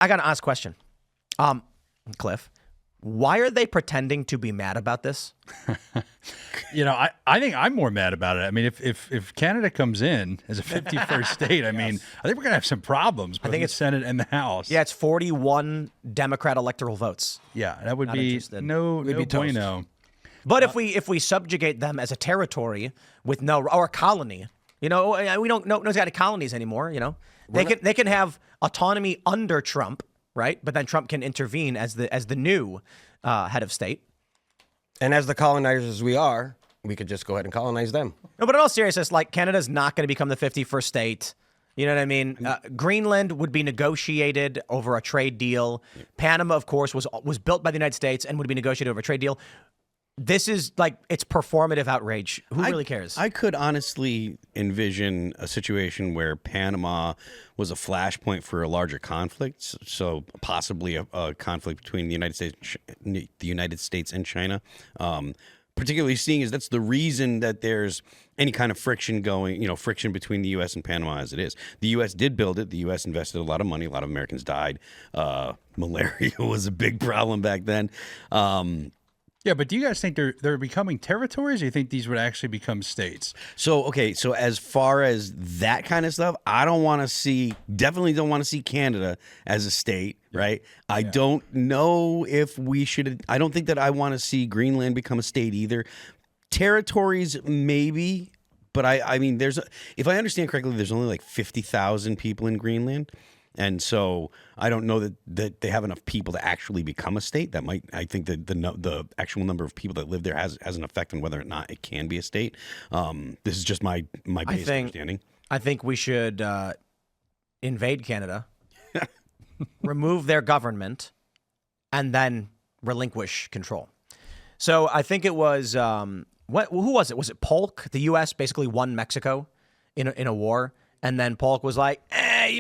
I got an honest question. Cliff, why are they pretending to be mad about this? I think I'm more mad about it. I mean, if Canada comes in as a 51st state, I mean, I think we're going to have some problems both in the Senate and the House. Yeah, it's 41 Democrat electoral votes. Yeah, that would be interested. no be bueno. But if we subjugate them as a territory with or a colony, we don't know nobody's got any colonies anymore. They can have autonomy under Trump, right? But then Trump can intervene as the new head of state. And as the colonizers we are, we could just go ahead and colonize them. No, but in all seriousness, like Canada's not going to become the 51st state. You know what I mean? Greenland would be negotiated over a trade deal. Panama, of course, was built by the United States and would be negotiated over a trade deal. This is like, it's performative outrage. Who really cares? I could honestly envision a situation where Panama was a flashpoint for a larger conflict, so possibly a conflict between the United States and China. Particularly seeing as that's the reason that there's any kind of friction friction between the U.S. and Panama as it is. The U.S. did build it. The U.S. invested a lot of money. A lot of Americans died. Malaria was a big problem back then. Yeah, but do you guys think they're becoming territories, or do you think these would actually become states? So as far as that kind of stuff, definitely don't want to see Canada as a state, right? Yeah. I don't know if we should, I don't think that I want to see Greenland become a state either. Territories, maybe, but I mean, if I understand correctly, there's only like 50,000 people in Greenland. And so I don't know that they have enough people to actually become a state. I think that the actual number of people that live there has an effect on whether or not it can be a state. This is just my basic understanding. I think we should invade Canada, remove their government, and then relinquish control. So I think it was who was it? Was it Polk? The U.S. basically won Mexico in a war. And then Polk was like,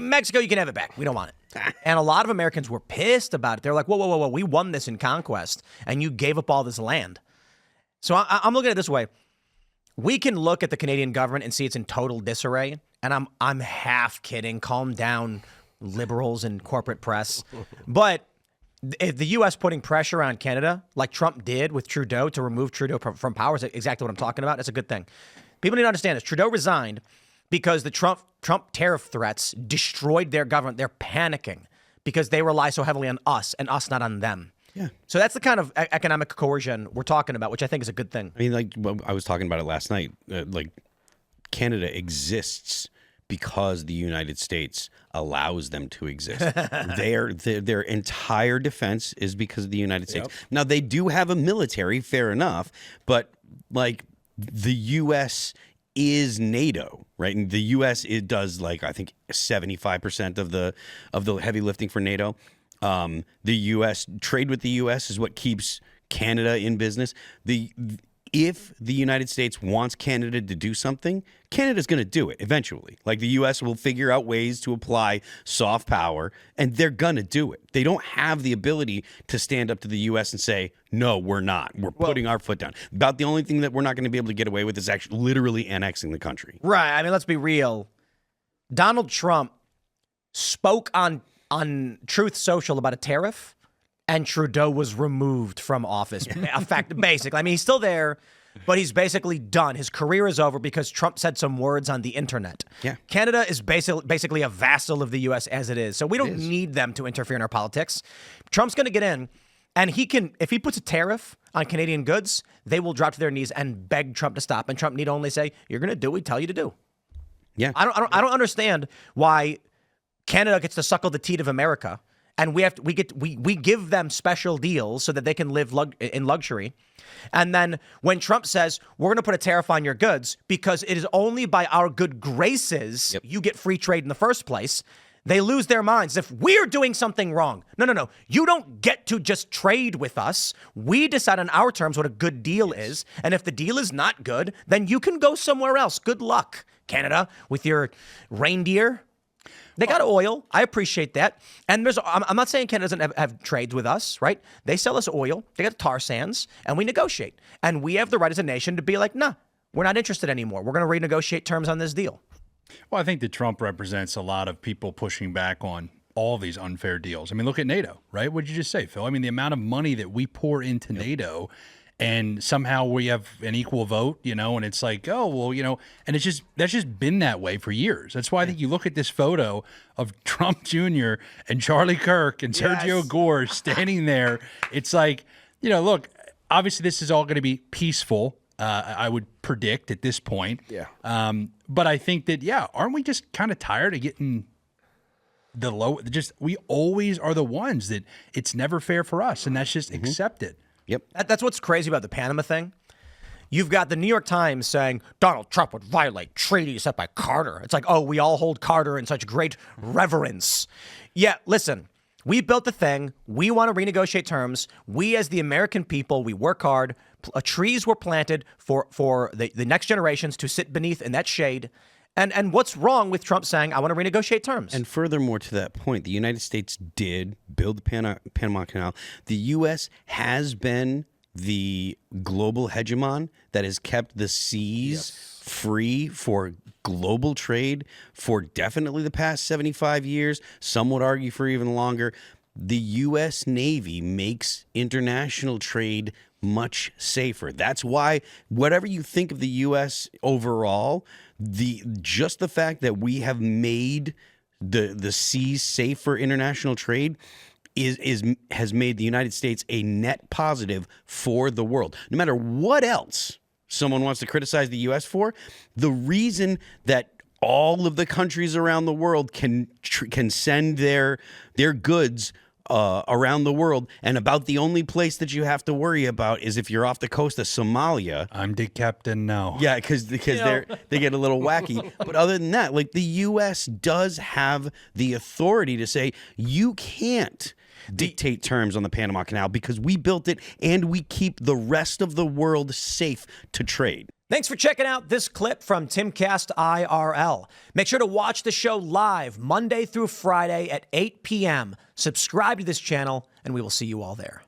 Mexico, you can have it back. We don't want it. And a lot of Americans were pissed about it. They're like, whoa. We won this in conquest, and you gave up all this land. So I'm looking at it this way. We can look at the Canadian government and see it's in total disarray. And I'm half kidding. Calm down, liberals and corporate press. But if the U.S. putting pressure on Canada, like Trump did with Trudeau to remove Trudeau from power, is exactly what I'm talking about. That's a good thing. People need to understand this. Trudeau resigned because the Trump tariff threats destroyed their government. They're panicking because they rely so heavily on us and us not on them. Yeah. So that's the kind of economic coercion we're talking about, which I think is a good thing. I mean, like I was talking about it last night. Like Canada exists because the United States allows them to exist. Their entire defense is because of the United States. Yep. Now, they do have a military, fair enough, but like the U.S. is NATO, right? And the U.S. it does like I think 75% of the heavy lifting for NATO. The U.S. trade with the U.S. is what keeps Canada in business. If the United States wants Canada to do something, Canada's going to do it eventually. Like the U.S. will figure out ways to apply soft power, and they're going to do it. They don't have the ability to stand up to the U.S. and say, no, we're not. We're putting our foot down. About the only thing that we're not going to be able to get away with is actually literally annexing the country. Right. I mean, let's be real. Donald Trump spoke on Truth Social about a tariff, and Trudeau was removed from office. In fact, basically, I mean, he's still there, but he's basically done. His career is over because Trump said some words on the internet. Yeah. Canada is basically a vassal of the U.S. as it is, so we don't need them to interfere in our politics. Trump's going to get in, and he can, if he puts a tariff on Canadian goods, they will drop to their knees and beg Trump to stop, and Trump need only say, "You're going to do what we tell you to do." Yeah. I don't understand why Canada gets to suckle the teat of America. And we give them special deals so that they can live in luxury. And then when Trump says, we're going to put a tariff on your goods because it is only by our good graces you get free trade in the first place, they lose their minds. If we're doing something wrong, no. You don't get to just trade with us. We decide on our terms what a good deal is. And if the deal is not good, then you can go somewhere else. Good luck, Canada, with your reindeer. They got oil. I appreciate that. And I'm not saying Canada doesn't have trades with us, right? They sell us oil. They got tar sands, and we negotiate. And we have the right as a nation to be like, nah, we're not interested anymore. We're going to renegotiate terms on this deal. Well, I think that Trump represents a lot of people pushing back on all these unfair deals. I mean, look at NATO, right? What did you just say, Phil? I mean, the amount of money that we pour into NATO, and somehow we have an equal vote, and it's like, oh, well, and that's just been that way for years. That's why I think you look at this photo of Trump Jr. and Charlie Kirk and Sergio Gore standing there. It's like, look, obviously this is all going to be peaceful. I would predict at this point. Yeah. But I think that, aren't we just kind of tired of getting the low? We always are the ones that it's never fair for us, and that's just accepted. Yep. That's what's crazy about the Panama thing. You've got the New York Times saying Donald Trump would violate treaties set by Carter. It's like, oh, we all hold Carter in such great reverence. Yeah, listen. We built the thing. We want to renegotiate terms. We, as the American people, we work hard. Trees were planted for the next generations to sit beneath in that shade. And what's wrong with Trump saying, I want to renegotiate terms? And furthermore, to that point, the United States did build the Panama Canal. The U.S. has been the global hegemon that has kept the seas free for global trade for definitely the past 75 years. Some would argue for even longer. The U.S. Navy makes international trade much safer. That's why, whatever you think of the U.S. overall, just the fact that we have made the seas safe for international trade has made the United States a net positive for the world. No matter what else someone wants to criticize the U.S. for, the reason that all of the countries around the world can send their goods around the world, and about the only place that you have to worry about is if you're off the coast of Somalia. I'm the captain now. Yeah, because they get a little wacky. But other than that, like, the U.S. does have the authority to say you can't dictate terms on the Panama Canal because we built it and we keep the rest of the world safe to trade. Thanks for checking out this clip from Timcast IRL. Make sure to watch the show live Monday through Friday at 8 p.m. Subscribe to this channel, and we will see you all there.